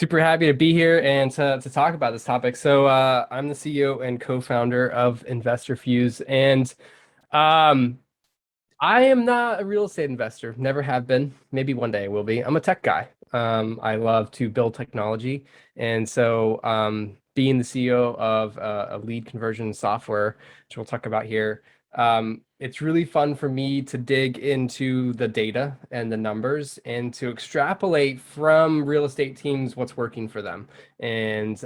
Super happy to be here and to talk about this topic. I'm the CEO and co-founder of InvestorFuse, and um, I am not a real estate investor. Never have been. Maybe one day I will be. I'm a tech guy. I love to build technology, and being the CEO of a lead conversion software, which we'll talk about here, it's really fun for me to dig into the data and the numbers and to extrapolate from real estate teams what's working for them and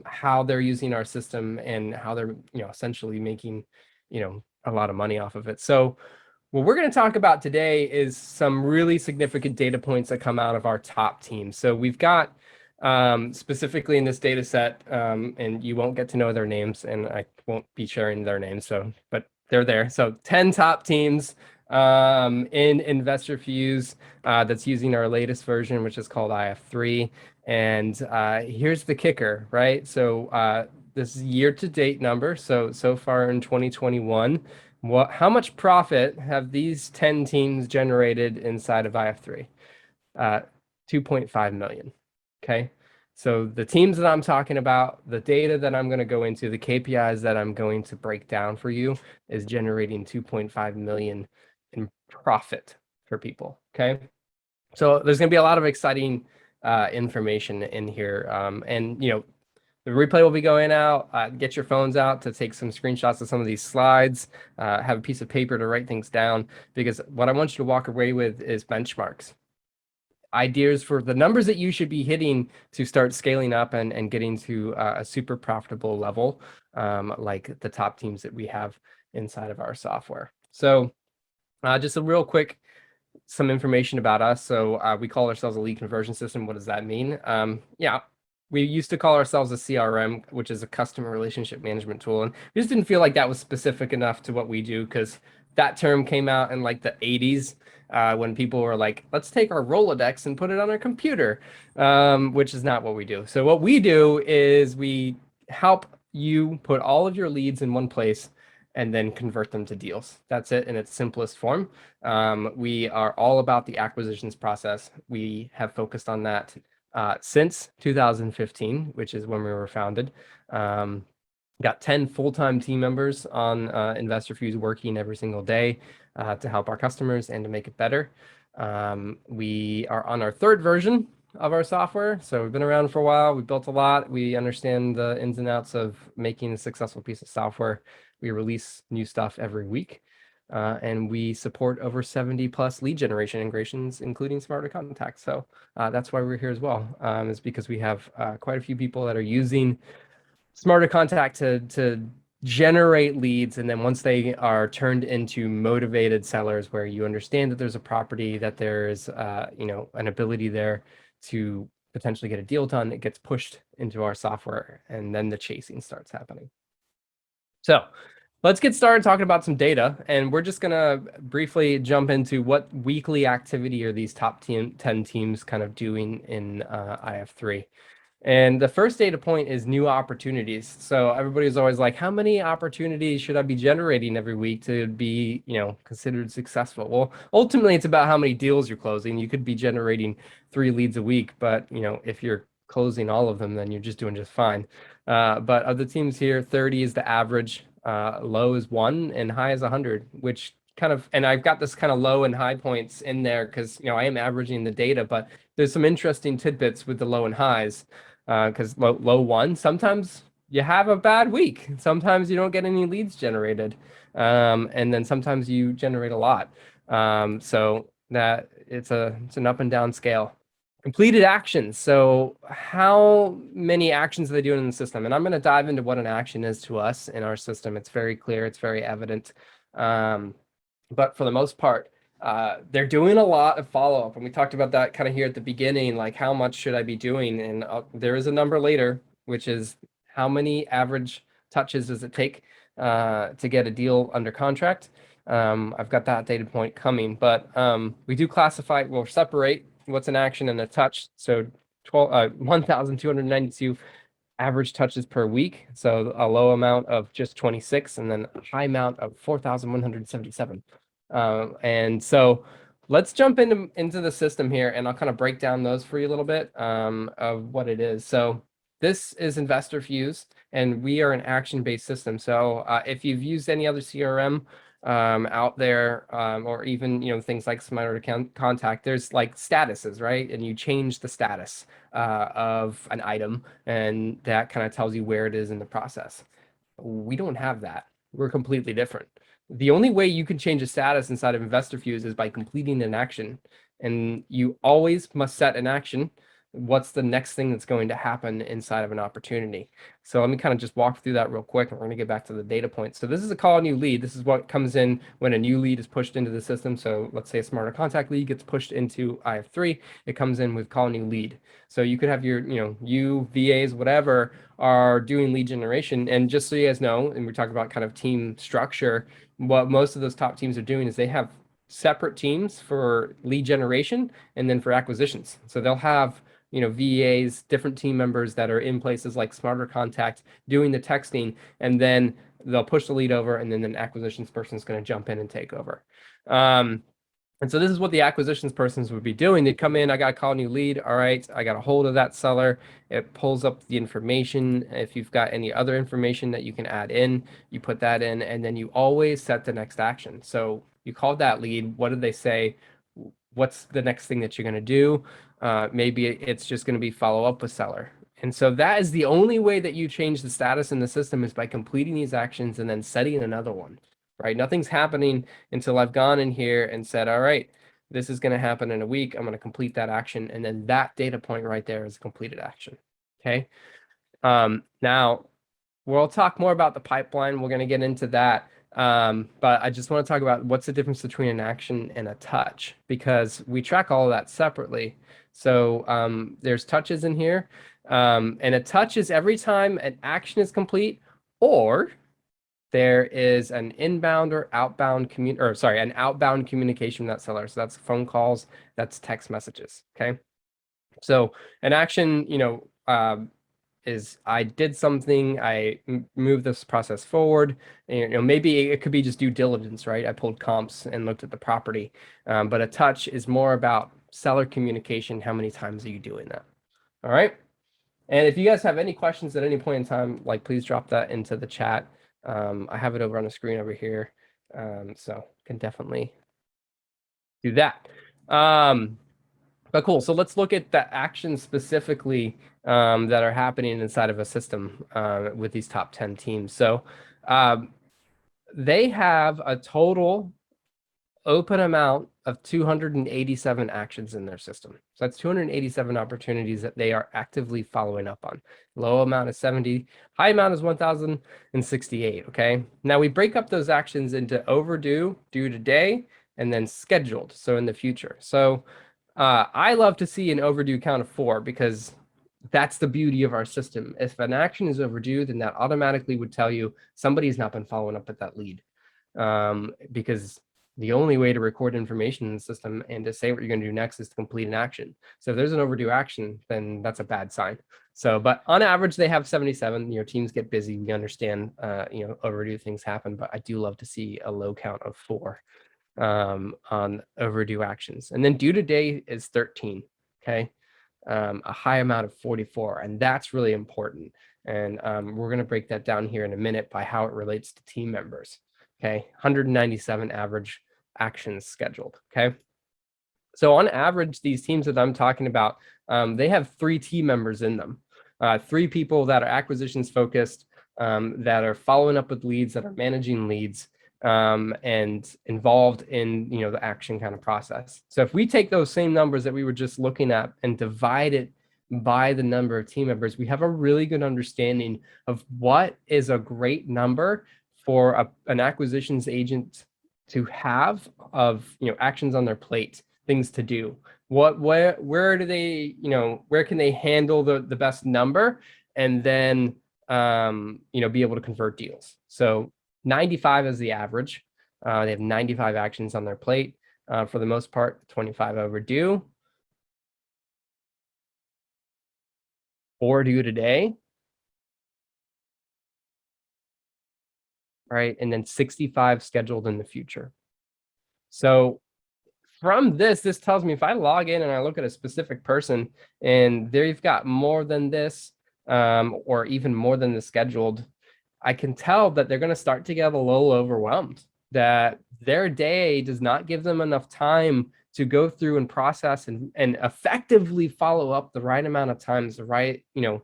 how they're using our system and how they're essentially making a lot of money off of it. So what we're going to talk about today is some really significant data points that come out of our top teams. So we've got specifically in this data set, and you won't get to know their names, and I won't be sharing their names. But they're there. So 10 top teams in InvestorFuse that's using our latest version, which is called IF3. And here's the kicker, right? This is year-to-date number. So far in 2021. How much profit have these 10 teams generated inside of IF3? 2.5 million. Okay. So the teams that I'm talking about, the data that I'm going to go into, the KPIs that I'm going to break down for you is generating 2.5 million in profit for people. Okay. So there's going to be a lot of exciting information in here. The replay will be going out. Get your phones out to take some screenshots of some of these slides. Have a piece of paper to write things down, because what I want you to walk away with is benchmarks, ideas for the numbers that you should be hitting to start scaling up and getting to a super profitable level, like the top teams that we have inside of our software. So just a real quick, some information about us. So we call ourselves a lead conversion system. What does that mean? We used to call ourselves a CRM, which is a customer relationship management tool. And we just didn't feel like that was specific enough to what we do, because that term came out in like the 80s when people were like, let's take our Rolodex and put it on our computer, which is not what we do. So what we do is we help you put all of your leads in one place and then convert them to deals. That's it in its simplest form. We are all about the acquisitions process. We have focused on that since 2015, which is when we were founded. Got 10 full-time team members on InvestorFuse working every single day to help our customers and to make it better. We are on our third version of our software. So we've been around for a while. We built a lot. We understand the ins and outs of making a successful piece of software. We release new stuff every week. And we support over 70 plus lead generation integrations, including Smarter Contact. So that's why we're here as well, is because we have quite a few people that are using Smarter Contact to generate leads. And then once they are turned into motivated sellers, where you understand that there's a property, that there's an ability there to potentially get a deal done, it gets pushed into our software, and then the chasing starts happening. So let's get started talking about some data, and we're just going to briefly jump into what weekly activity are these top 10 teams kind of doing in IF3. And the first data point is new opportunities. So everybody's always like, how many opportunities should I be generating every week to be, considered successful? Well, ultimately, it's about how many deals you're closing. You could be generating 3 leads a week, but if you're closing all of them, then you're just doing just fine. But of the teams here, 30 is the average. Low is 1 and high is 100, which and I've got this kind of low and high points in there because I am averaging the data, but there's some interesting tidbits with the low and highs, because low 1, sometimes you have a bad week, sometimes you don't get any leads generated, and then sometimes you generate a lot, so that it's an up and down scale. Completed actions. So how many actions are they doing in the system? And I'm going to dive into what an action is to us in our system. It's very clear. It's very evident. But for the most part, they're doing a lot of follow-up. And we talked about that kind of here at the beginning, like how much should I be doing? And there is a number later, which is how many average touches does it take to get a deal under contract? I've got that data point coming, but we do classify, we'll separate what's an action and a touch. So 1,292 average touches per week. So a low amount of just 26, and then a high amount of 4,177. And so let's jump into the system here, and I'll kind of break down those for you a little bit of what it is. So this is InvestorFuse, and we are an action-based system. So if you've used any other CRM out there, or even things like Smarter Contact, there's like statuses, right? And you change the status of an item, and that kind of tells you where it is in the process. We don't have that. We're completely different. The only way you can change a status inside of InvestorFuse is by completing an action. And you always must set an action. What's the next thing that's going to happen inside of an opportunity? So let me kind of just walk through that real quick, and we're going to get back to the data points. So this is a call a new lead. This is what comes in when a new lead is pushed into the system. So let's say a Smarter Contact lead gets pushed into IF3. It comes in with call a new lead. So you could have your, you, VAs, whatever, are doing lead generation. And just so you guys know, and we're talking about kind of team structure, what most of those top teams are doing is they have separate teams for lead generation and then for acquisitions. So they'll have VAs, different team members that are in places like Smarter Contact doing the texting, and then they'll push the lead over, and then an acquisitions person is going to jump in and take over. And so this is what the acquisitions persons would be doing. They'd come in, I got to call a new lead. All right, I got a hold of that seller. It pulls up the information. If you've got any other information that you can add in, you put that in, and then you always set the next action. So you called that lead. What did they say? What's the next thing that you're going to do? Maybe it's just going to be follow up with seller. And so that is the only way that you change the status in the system, is by completing these actions and then setting another one. Right? Nothing's happening until I've gone in here and said, all right, this is going to happen in a week. I'm going to complete that action. And then that data point right there is a completed action. Okay. Now we'll talk more about the pipeline. We're going to get into that. But I just want to talk about what's the difference between an action and a touch, because we track all of that separately. So there's touches in here. And a touch is every time an action is complete, or there is an inbound or outbound an outbound communication with that seller. So that's phone calls, that's text messages. Okay. So an action, is I did something, I moved this process forward. And, maybe it could be just due diligence, right? I pulled comps and looked at the property. But a touch is more about seller communication. How many times are you doing that? All right. And if you guys have any questions at any point in time, like, please drop that into the chat. I have it over on the screen over here. So can definitely do that. But cool. So let's look at the actions specifically that are happening inside of a system with these top 10 teams. So they have a total open amount of 287 actions in their system. So that's 287 opportunities that they are actively following up on. Low amount is 70, high amount is 1,068. Okay. Now we break up those actions into overdue, due today, and then scheduled, so in the future. So I love to see an overdue count of 4, because that's the beauty of our system. If an action is overdue, then that automatically would tell you somebody's not been following up with that lead. Because the only way to record information in the system and to say what you're going to do next is to complete an action. So if there's an overdue action, then that's a bad sign. So, but on average, they have 77. Your teams get busy. We understand, overdue things happen, but I do love to see a low count of 4 on overdue actions. And then due today is 13. Okay. A high amount of 44. And that's really important. And we're going to break that down here in a minute by how it relates to team members. Okay, 197 average actions scheduled. Okay, so on average, these teams that I'm talking about, they have 3 team members in them. 3 people that are acquisitions focused, that are following up with leads, that are managing leads, and involved in the action kind of process. So if we take those same numbers that we were just looking at and divide it by the number of team members, we have a really good understanding of what is a great number for an acquisitions agent to have of actions on their plate, things to do. Where do they, where can they handle the best number, and then be able to convert deals. So 95 is the average. They have 95 actions on their plate. For the most part, 25 overdue, 4 due today, right? And then 65 scheduled in the future. So from this tells me if I log in and I look at a specific person and they've got more than this, or even more than the scheduled, I can tell that they're going to start to get a little overwhelmed, that their day does not give them enough time to go through and process and effectively follow up the right amount of times, the right, I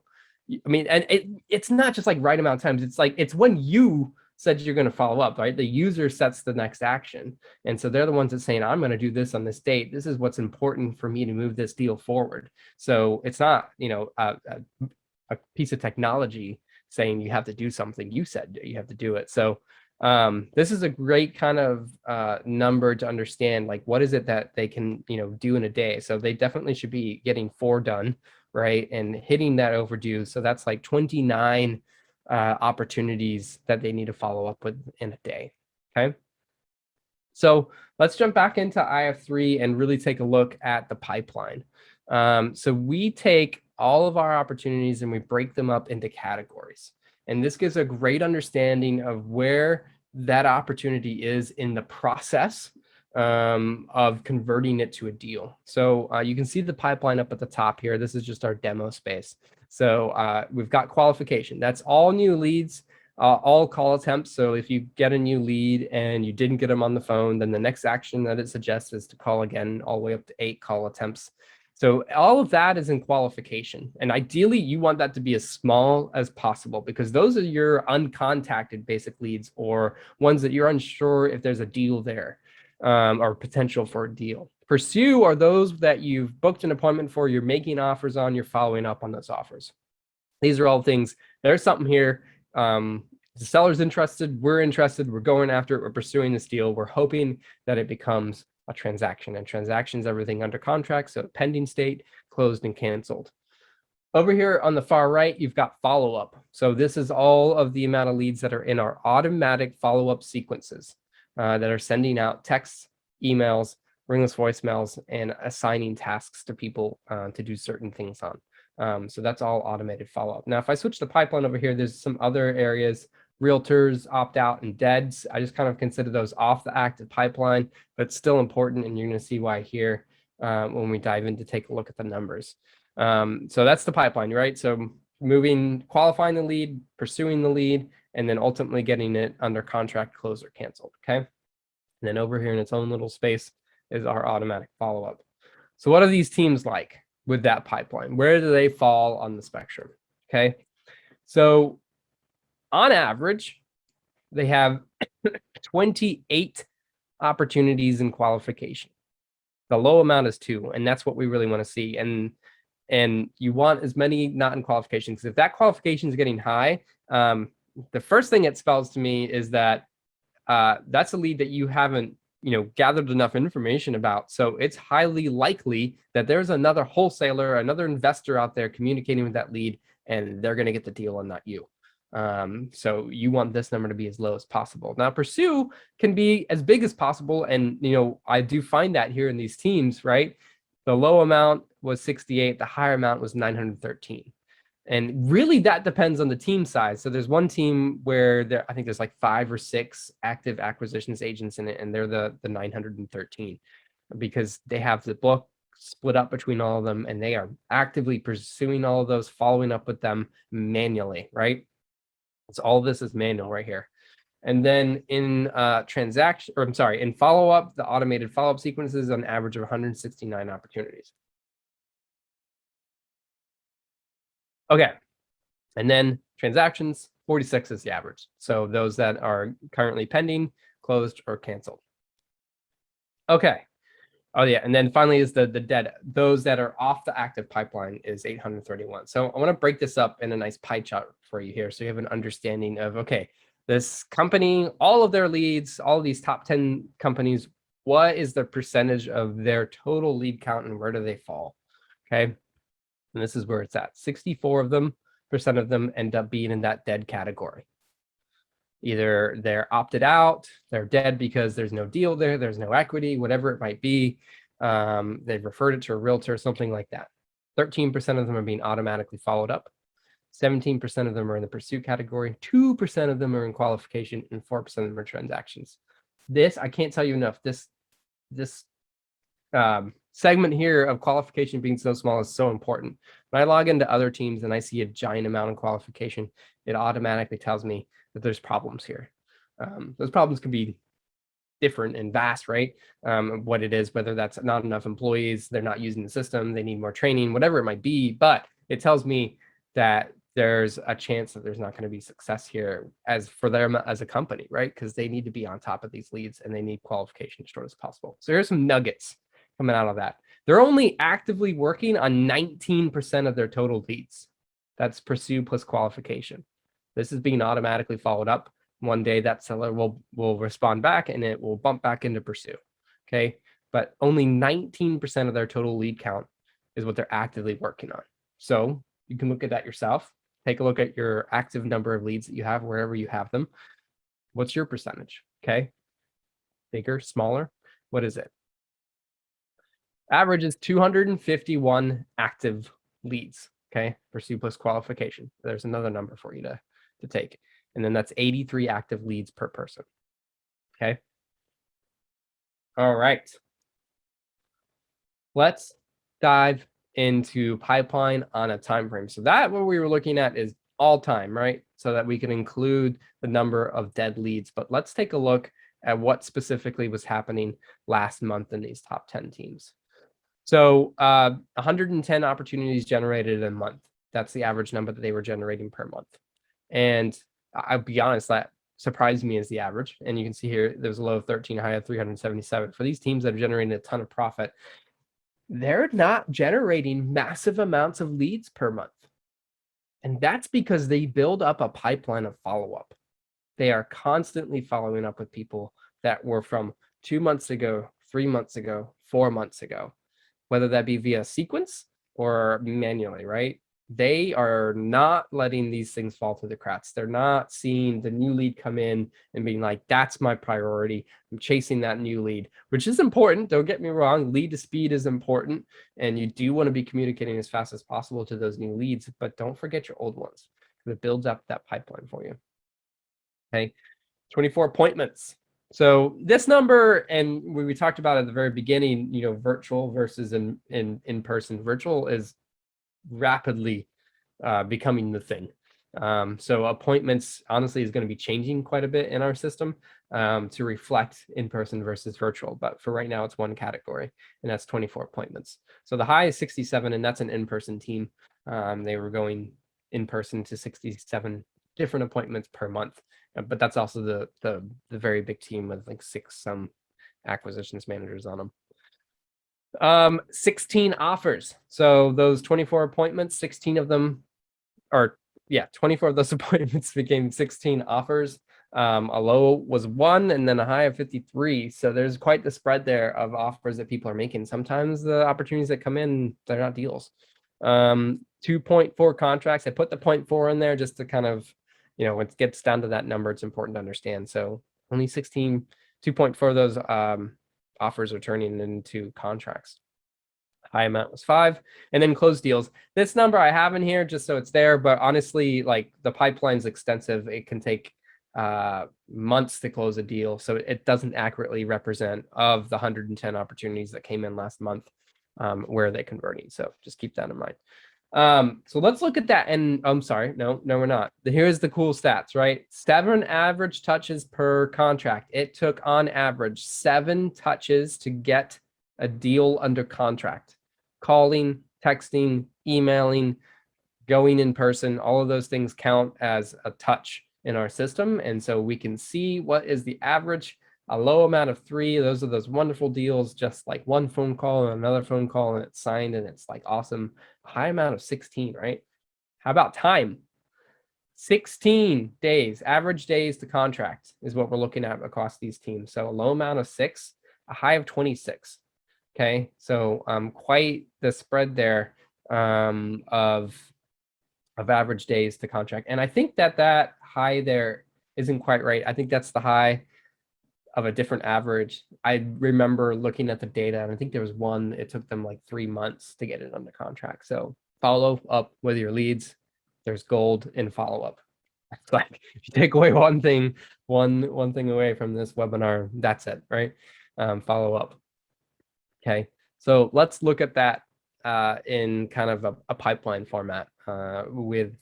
mean, and it's not just like right amount of times. It's like, it's when you said you're going to follow up, right? The user sets the next action. And so they're the ones that saying, I'm going to do this on this date. This is what's important for me to move this deal forward. So it's not, a piece of technology saying you have to do something. You said you have to do it. So this is a great kind of number to understand, like, what is it that they can, do in a day. So they definitely should be getting 4 done, right? And hitting that overdue. So that's like 29 opportunities that they need to follow up with in a day. Okay. So let's jump back into IF3 and really take a look at the pipeline. So we take all of our opportunities and we break them up into categories. And this gives a great understanding of where that opportunity is in the process of converting it to a deal. So you can see the pipeline up at the top here. This is just our demo space. So we've got qualification. That's all new leads, all call attempts. So if you get a new lead and you didn't get them on the phone, then the next action that it suggests is to call again, all the way up to 8 call attempts. So all of that is in qualification. And ideally, you want that to be as small as possible, because those are your uncontacted basic leads, or ones that you're unsure if there's a deal there, or potential for a deal. Pursue are those that you've booked an appointment for, you're making offers on, you're following up on those offers. These are all things, there's something here. The seller's interested, we're going after it, we're pursuing this deal, we're hoping that it becomes a transaction. And transactions, everything under contract, so pending state, closed, and canceled. Over here on the far right, you've got follow-up. So this is all of the amount of leads that are in our automatic follow-up sequences that are sending out texts, emails, ringless voicemails, and assigning tasks to people to do certain things on. So that's all automated follow-up. Now, if I switch the pipeline over here, there's some other areas: realtors, opt-out, and deads. I just kind of consider those off the active pipeline, but still important, and you're going to see why here when we dive in to take a look at the numbers. So that's the pipeline, right? So qualifying the lead, pursuing the lead, and then ultimately getting it under contract, closed, or canceled, okay? And then over here in its own little space is our automatic follow-up. So what are these teams like with that pipeline? Where do they fall on the spectrum, okay? So on average, they have 28 opportunities in qualification. The low amount is 2, and that's what we really want to see. And you want as many not in qualification, because if that qualification is getting high, the first thing it spells to me is that that's a lead that you haven't gathered enough information about. So it's highly likely that there's another wholesaler, another investor out there communicating with that lead, and they're going to get the deal and not you. So you want this number to be as low as possible. Now, pursue can be as big as possible. And, I do find that here in these teams, right? The low amount was 68. The higher amount was 913. And really that depends on the team size. So there's one team where I think there's like 5 or 6 active acquisitions agents in it, and they're the 913, because they have the book split up between all of them, and they are actively pursuing all of those, following up with them manually, right? So all of this is manual right here. And then in in follow-up, the automated follow-up sequences on average of 169 opportunities. Okay. And then transactions, 46 is the average. So those that are currently pending, closed, or canceled. Okay. Oh yeah, and then finally is the dead. Those that are off the active pipeline is 831. So I want to break this up in a nice pie chart for you here, so you have an understanding of, okay, this company, all of their leads, all of these top 10 companies, what is the percentage of their total lead count and where do they fall? Okay, and this is where it's at. 64% of them end up being in that dead category. Either they're opted out, they're dead because there's no deal there, there's no equity, whatever it might be. They've referred it to a realtor, something like that. 13% of them are being automatically followed up. 17% of them are in the pursuit category. 2% of them are in qualification, and 4% of them are transactions. This, I can't tell you enough. This segment here of qualification being so small is so important. When I log into other teams and I see a giant amount of qualification, it automatically tells me that there's problems here. Those problems can be different and vast, right? What it is, whether that's not enough employees, they're not using the system, they need more training, whatever it might be. But it tells me that there's a chance that there's not going to be success here as for them as a company, right? Because they need to be on top of these leads and they need qualification as short as possible. So here's some nuggets coming out of that. They're only actively working on 19% of their total leads. That's pursue plus qualification. This is being automatically followed up. One day that seller will respond back and it will bump back into pursue. Okay. But only 19% of their total lead count is what they're actively working on. So you can look at that yourself. Take a look at your active number of leads that you have wherever you have them. What's your percentage? Okay. Bigger, smaller? What is it? Average is 251 active leads. Okay. Pursue plus qualification. There's another number for you to take. And then that's 83 active leads per person. Okay. All right. Let's dive into pipeline on a time frame. So that what we were looking at is all time, right? So that we can include the number of dead leads. But let's take a look at what specifically was happening last month in these top 10 teams. So 110 opportunities generated in a month. That's the average number that they were generating per month. And I'll be honest, that surprised me as the average. And you can see here, there's a low of 13, high of 377. For these teams that are generating a ton of profit, they're not generating massive amounts of leads per month. And that's because they build up a pipeline of follow-up. They are constantly following up with people that were from 2 months ago, 3 months ago, 4 months ago, whether that be via sequence or manually, right? They are not letting these things fall through the cracks. They're not seeing the new lead come in and being like, that's my priority. I'm chasing that new lead, which is important. Don't get me wrong. Lead to speed is important. And you do want to be communicating as fast as possible to those new leads, but don't forget your old ones because it builds up that pipeline for you. Okay. 24 appointments. So this number, and we talked about at the very beginning, virtual versus in person. Virtual is rapidly becoming the thing. So appointments, honestly, is going to be changing quite a bit in our system to reflect in-person versus virtual. But for right now, it's one category, and that's 24 appointments. So the high is 67, and that's an in-person team. They were going in person to 67 different appointments per month. But that's also the very big team with like 6 acquisitions managers on them. 16 offers. So those 24 appointments, 16 of them, or yeah, 24 of those appointments became 16 offers. A low was 1 and then a high of 53. So there's quite the spread there of offers that people are making. Sometimes the opportunities that come in, they're not deals. 2.4 contracts. I put the 0.4 in there just to kind of, when it gets down to that number, it's important to understand. So only 16, 2.4 of those offers are turning into contracts. High amount was 5, and then closed deals. This number I have in here just so it's there, but honestly, like the pipeline's extensive. It can take months to close a deal, so it doesn't accurately represent of the 110 opportunities that came in last month where they're converting. So just keep that in mind. So let's look at that. And I'm sorry, no, we're not. Here's the cool stats, right? 7 average touches per contract. It took on average 7 touches to get a deal under contract. Calling, texting, emailing, going in person, all of those things count as a touch in our system. And so we can see what is the average. A low amount of 3, those are those wonderful deals, just like one phone call and another phone call, and it's signed and it's like awesome. A high amount of 16, right? How about time? 16 days, average days to contract is what we're looking at across these teams. So a low amount of 6, a high of 26. Okay, so quite the spread there of average days to contract. And I think that high there isn't quite right. I think that's the high of a different average. I remember looking at the data, and I think there was one, it took them like 3 months to get it under contract. So follow up with your leads. There's gold in follow-up. It's like if you take away one thing away from this webinar, that's it, right? Follow up. Okay. So let's look at that in kind of a pipeline format with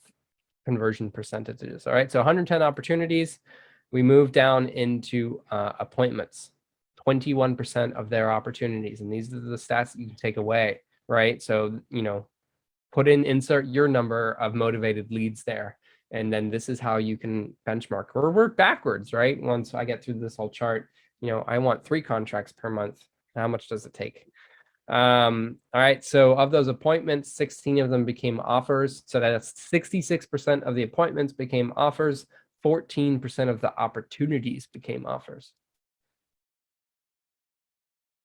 conversion percentages. All right, so 110 opportunities. We move down into appointments, 21% of their opportunities. And these are the stats that you can take away, right? So, insert your number of motivated leads there. And then this is how you can benchmark or work backwards, right? Once I get through this whole chart, I want 3 contracts per month. How much does it take? All right, so of those appointments, 16 of them became offers. So that's 66% of the appointments became offers. 14% of the opportunities became offers.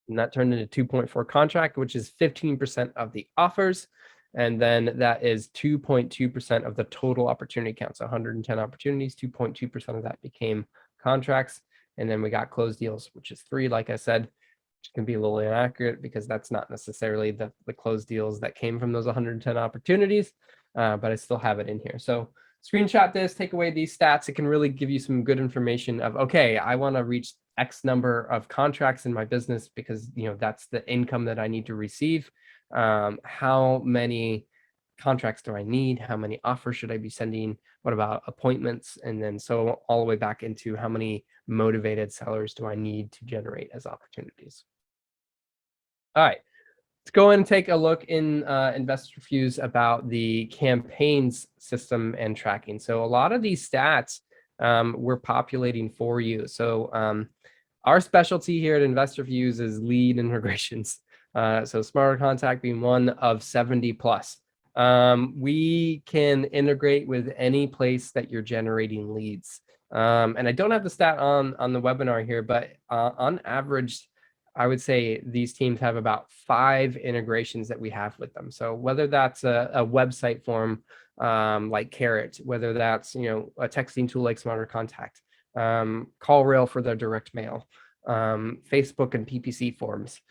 And that turned into 2.4 contract, which is 15% of the offers. And then that is 2.2% of the total opportunity count. So 110 opportunities, 2.2% of that became contracts. And then we got closed deals, which is 3, like I said, which can be a little inaccurate because that's not necessarily the closed deals that came from those 110 opportunities, but I still have it in here. So screenshot this, take away these stats. It can really give you some good information of, okay, I want to reach X number of contracts in my business because, that's the income that I need to receive. How many contracts do I need? How many offers should I be sending? What about appointments? And then so all the way back into how many motivated sellers do I need to generate as opportunities? All right, let's go and take a look in InvestorFuse about the campaigns system and tracking. So a lot of these stats we're populating for you. So our specialty here at InvestorFuse is lead integrations. So Smarter Contact being one of 70 plus. We can integrate with any place that you're generating leads. And I don't have the stat on the webinar here, but on average, I would say these teams have about 5 integrations that we have with them. So whether that's a website form like Carrot, whether that's a texting tool like Smarter Contact, CallRail for their direct mail, Facebook and PPC forms,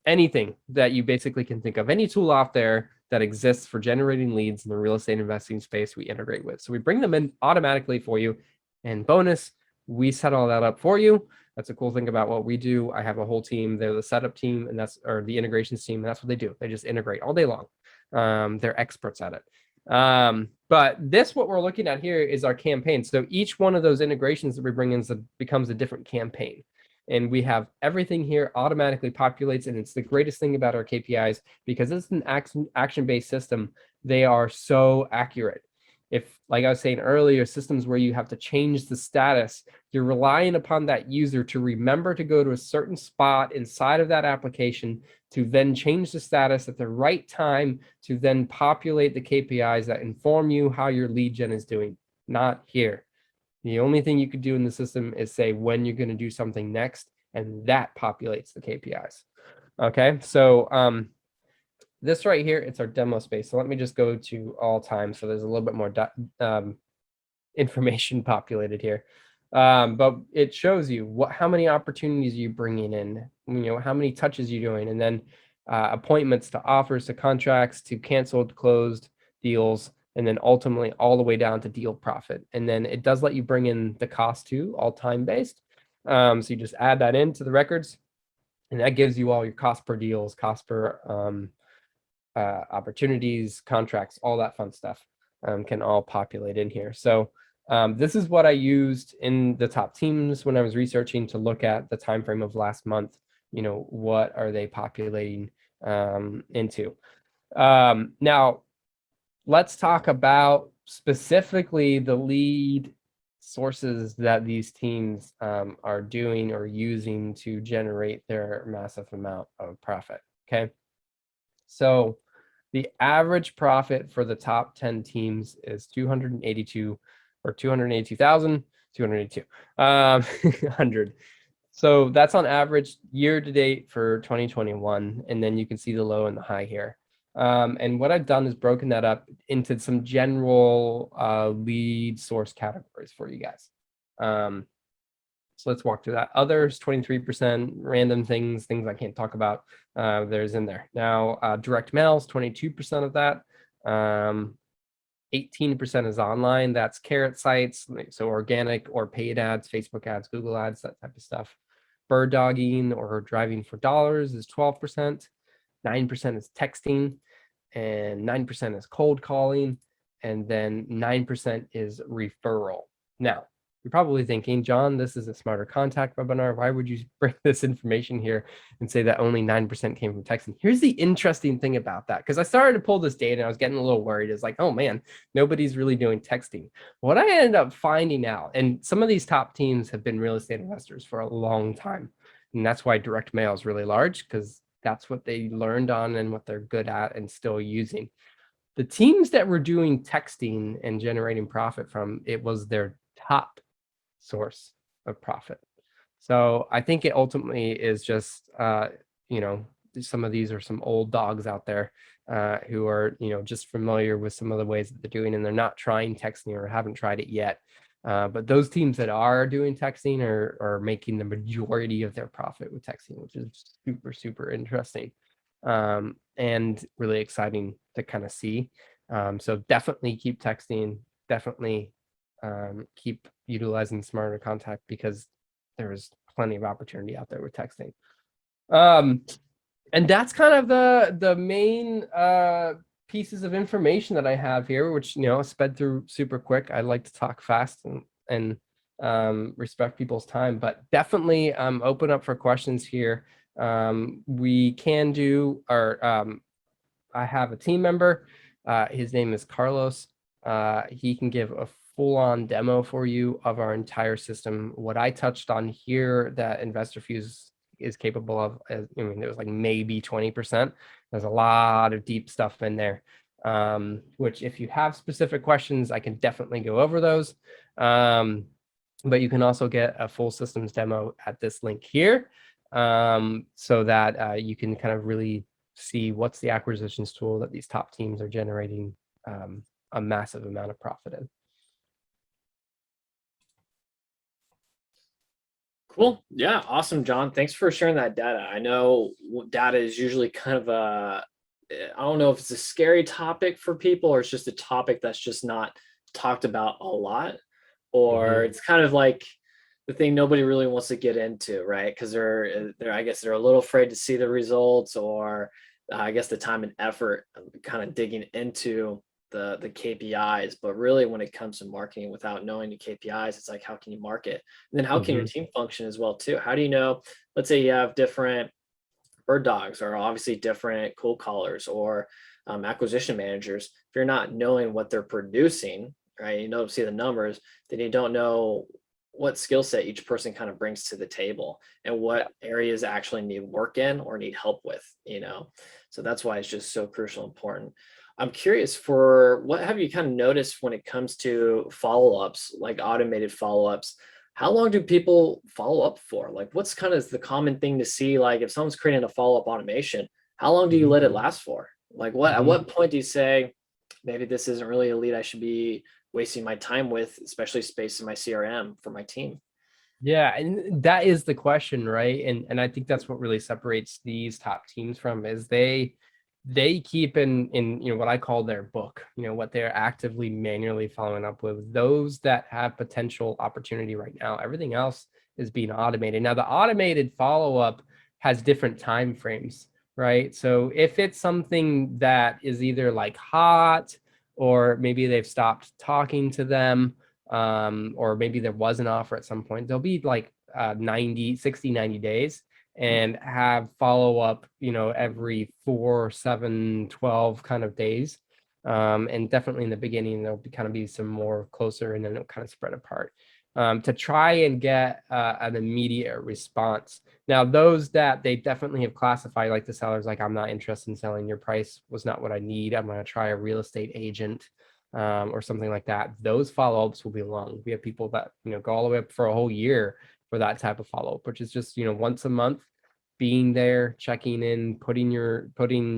anything that you basically can think of, any tool out there that exists for generating leads in the real estate investing space, we integrate with. So we bring them in automatically for you. And bonus, we set all that up for you. That's a cool thing about what we do. I have a whole team. They're the setup team, and or the integrations team. And that's what they do. They just integrate all day long. They're experts at it. But what we're looking at here is our campaign. So each one of those integrations that we bring in becomes a different campaign. And we have everything here automatically populates. And it's the greatest thing about our KPIs because it's an action-based system. They are so accurate. If, like I was saying earlier, systems where you have to change the status, you're relying upon that user to remember to go to a certain spot inside of that application to then change the status at the right time to then populate the KPIs that inform you how your lead gen is doing. Not here. The only thing you could do in the system is say when you're going to do something next, and that populates the KPIs. Okay, so this right here, it's our demo space. So let me just go to all time. So there's a little bit more information populated here. But it shows you how many opportunities you're bringing in, how many touches you're doing, and then appointments to offers to contracts to canceled, closed deals, and then ultimately all the way down to deal profit. And then it does let you bring in the cost too, all time based. So you just add that into the records, and that gives you all your cost per deals, cost per opportunities, contracts, all that fun stuff can all populate in here. So this is what I used in the top teams when I was researching to look at the time frame of last month. What are they populating into? Now, let's talk about specifically the lead sources that these teams are doing or using to generate their massive amount of profit. Okay. So the average profit for the top 10 teams is 282 or 282,282 100. So that's on average year to date for 2021. And then you can see the low and the high here. And what I've done is broken that up into some general lead source categories for you guys. So let's walk through that. Others, 23%, random things I can't talk about, there's in there. Now, direct mails, 22% of that. 18% is online. That's Carrot sites, so organic or paid ads, Facebook ads, Google ads, that type of stuff. bird dogging or driving for dollars is 12%, 9% is texting, and 9% is cold calling, and then 9% is referral. Now, you're probably thinking, John, this is a Smarter Contact webinar. Why would you bring this information here and say that only 9% came from texting? Here's the interesting thing about that, because I started to pull this data and I was getting a little worried. It's like, oh man, nobody's really doing texting. What I ended up finding out, and some of these top teams have been real estate investors for a long time, and that's why direct mail is really large, because that's what they learned on and what they're good at and still using. The teams that were doing texting and generating profit from it was their top source of profit. So I think it ultimately is just, some of these are some old dogs out there who are, just familiar with some of the ways that they're doing, and they're not trying texting or haven't tried it yet. But those teams that are doing texting are making the majority of their profit with texting, which is super, super interesting and really exciting to kind of see. So definitely keep texting, definitely keep utilizing Smarter Contact, because there's plenty of opportunity out there with texting. And that's kind of the main pieces of information that I have here, which, sped through super quick. I like to talk fast and respect people's time, but definitely open up for questions here. We can do our, I have a team member. His name is Carlos. He can give a full-on demo for you of our entire system. What I touched on here that InvestorFuse is capable of, there was like maybe 20%. There's a lot of deep stuff in there, which if you have specific questions, I can definitely go over those. But you can also get a full systems demo at this link here, so that you can kind of really see what's the acquisitions tool that these top teams are generating a massive amount of profit in. Cool. Yeah. Awesome, John. Thanks for sharing that data. I know data is usually kind of I don't know if it's a scary topic for people, or it's just a topic that's just not talked about a lot, or it's kind of like the thing nobody really wants to get into, right? Because I guess they're a little afraid to see the results, or I guess the time and effort kind of digging into the KPIs. But really, when it comes to marketing, without knowing the KPIs, it's like, how can you market? And then how can your team function as well too? How do you know, let's say you have different bird dogs, or obviously different cold callers, or acquisition managers. If you're not knowing what they're producing, right, you don't see the numbers, then you don't know what skill set each person kind of brings to the table, and what areas actually need work in or need help with, so that's why it's just so crucial important. I'm curious, for what have you kind of noticed when it comes to follow-ups, like automated follow-ups? How long do people follow up for? Like, what's kind of the common thing to see? Like, if someone's creating a follow-up automation, how long do you let it last for? Like, at what point do you say, maybe this isn't really a lead I should be wasting my time with, especially space in my CRM for my team? Yeah, and that is the question, right? And I think that's what really separates these top teams from, is they keep in what I call their book, what they're actively manually following up with, those that have potential opportunity right now. Everything else is being automated. Now, the automated follow-up has different time frames, right? So if it's something that is either like hot, or maybe they've stopped talking to them, or maybe there was an offer at some point, they'll be like 90 days, and have follow up, every 4, 7, 12 kind of days. And definitely in the beginning, there'll be some more closer, and then it'll kind of spread apart to try and get an immediate response. Now, those that they definitely have classified, like the sellers, like, I'm not interested in selling, your price was not what I need, I'm going to try a real estate agent or something like that. Those follow-ups will be long. We have people that, go all the way up for a whole year for that type of follow-up, which is just, once a month, being there, checking in, putting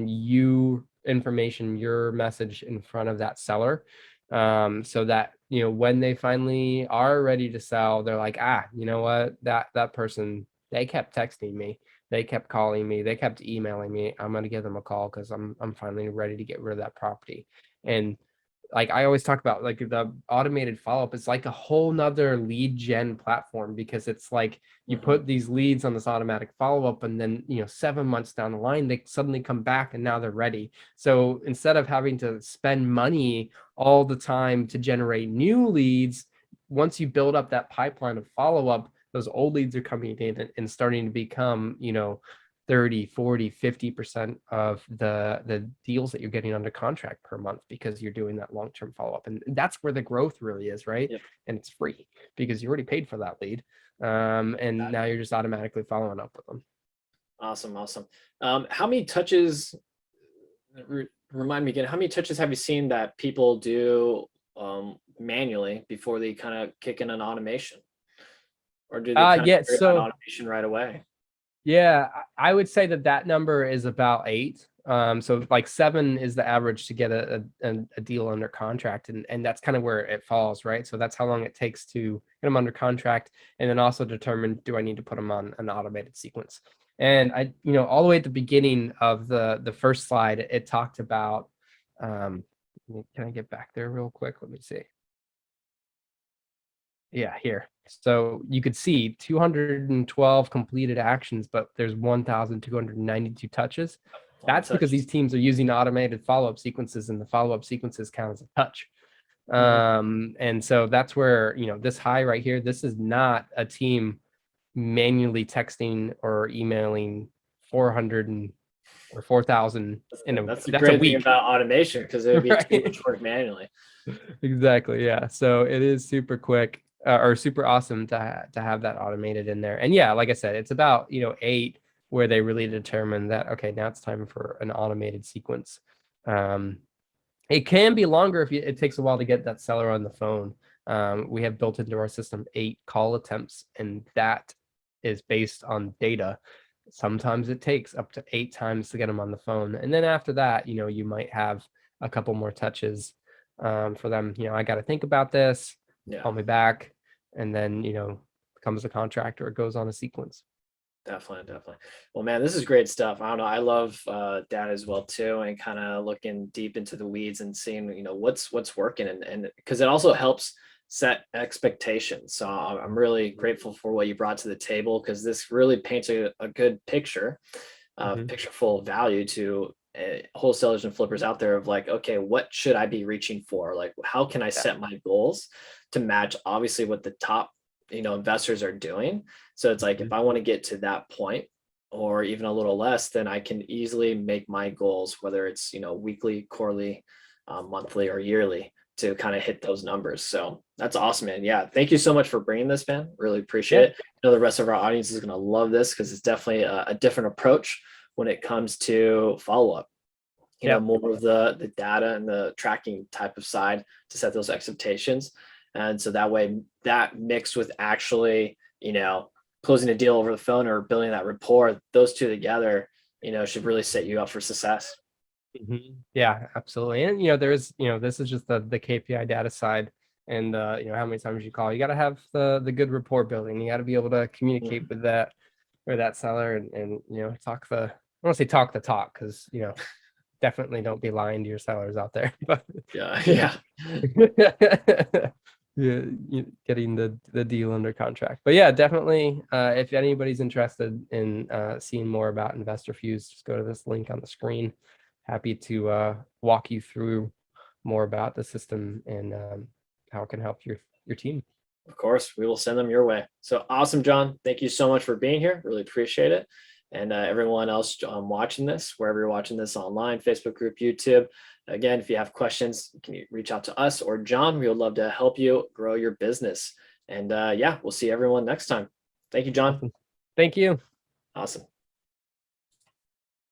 you information, your message in front of that seller, so that, when they finally are ready to sell, they're like, you know what, that person, they kept texting me, they kept calling me, they kept emailing me, I'm going to give them a call because I'm finally ready to get rid of that property. And like I always talk about, like the automated follow-up is like a whole nother lead gen platform, because it's like you Mhm. put these leads on this automatic follow-up, and then 7 months down the line they suddenly come back and now they're ready. So instead of having to spend money all the time to generate new leads, once you build up that pipeline of follow-up, those old leads are coming in and starting to become 30, 40, 50% of the deals that you're getting under contract per month, because you're doing that long-term follow-up. And that's where the growth really is, right? Yep. And it's free because you already paid for that lead. And now you're just automatically following up with them. Awesome. Awesome. How many touches, remind me again, how many touches have you seen that people do manually before they kind of kick in an automation? Or do they kind of Yeah, figure out so automation right away? yeah, I would say that number is about 8. So like 7 is the average to get a deal under contract, and that's kind of where it falls, right? So that's how long it takes to get them under contract, and then also determine, do I need to put them on an automated sequence? And all the way at the beginning of the first slide, it talked about, can I get back there real quick? Let me see. Yeah, here. So you could see 212 completed actions, but there's 1,292 touches. A lot of That's because touches. these teams are using automated follow-up sequences, and the follow-up sequences count as a touch. Mhm. And so that's where, this high right here, this is not a team manually texting or emailing 400 or 4,000 in a, That's the that's a great thing week, about automation, because it would be too right? much work manually. Exactly. Yeah. So it is super quick, or super awesome to have that automated in there. And yeah, like I said, it's about 8 where they really determine that, okay, now it's time for an automated sequence. Um, it can be longer if it takes a while to get that seller on the phone. We have built into our system 8 call attempts, and that is based on data. Sometimes it takes up to 8 times to get them on the phone. And then after that, you might have a couple more touches for them. I got to think about this, Yeah. call me back. And then, comes the contract, or it goes on a sequence. Definitely, definitely. Well, man, this is great stuff. I don't know. I love data as well too, and kind of looking deep into the weeds and seeing, what's working, and because it also helps set expectations. So I'm really grateful for what you brought to the table, because this really paints a good picture, Mhm. picture full of value to wholesalers and flippers out there of like, okay, what should I be reaching for? Like, how can I Yeah. set my goals to match obviously what the top, investors are doing? So it's like, if Mhm. I want to get to that point or even a little less, then I can easily make my goals, whether it's, weekly, quarterly, monthly, or yearly, to kind of hit those numbers. So that's awesome, man. Yeah. Thank you so much for bringing this, man. Really appreciate Yeah. it. I know the rest of our audience is going to love this, because it's definitely a different approach when it comes to follow up. Yeah. More of the data and the tracking type of side to set those expectations. And so that way, that mixed with actually, closing a deal over the phone or building that rapport, those two together, should really set you up for success. Mhm. Yeah, absolutely. And this is just the KPI data side, and how many times you call. You got to have the good rapport building. You got to be able to communicate Mhm. with that seller, and talk the, I want to say talk the talk, because definitely don't be lying to your sellers out there. But Yeah. you know Yeah. yeah, getting the deal under contract. But yeah, definitely, if anybody's interested in seeing more about InvestorFuse, just go to this link on the screen. Happy to walk you through more about the system, and how it can help your team. Of course, we will send them your way. So awesome, John. Thank you so much for being here. Really appreciate it. And everyone else watching this, wherever you're watching this, online, Facebook group, YouTube. Again, if you have questions, you can reach out to us or John. We would love to help you grow your business. And yeah, we'll see everyone next time. Thank you, John. Awesome. Thank you. Awesome.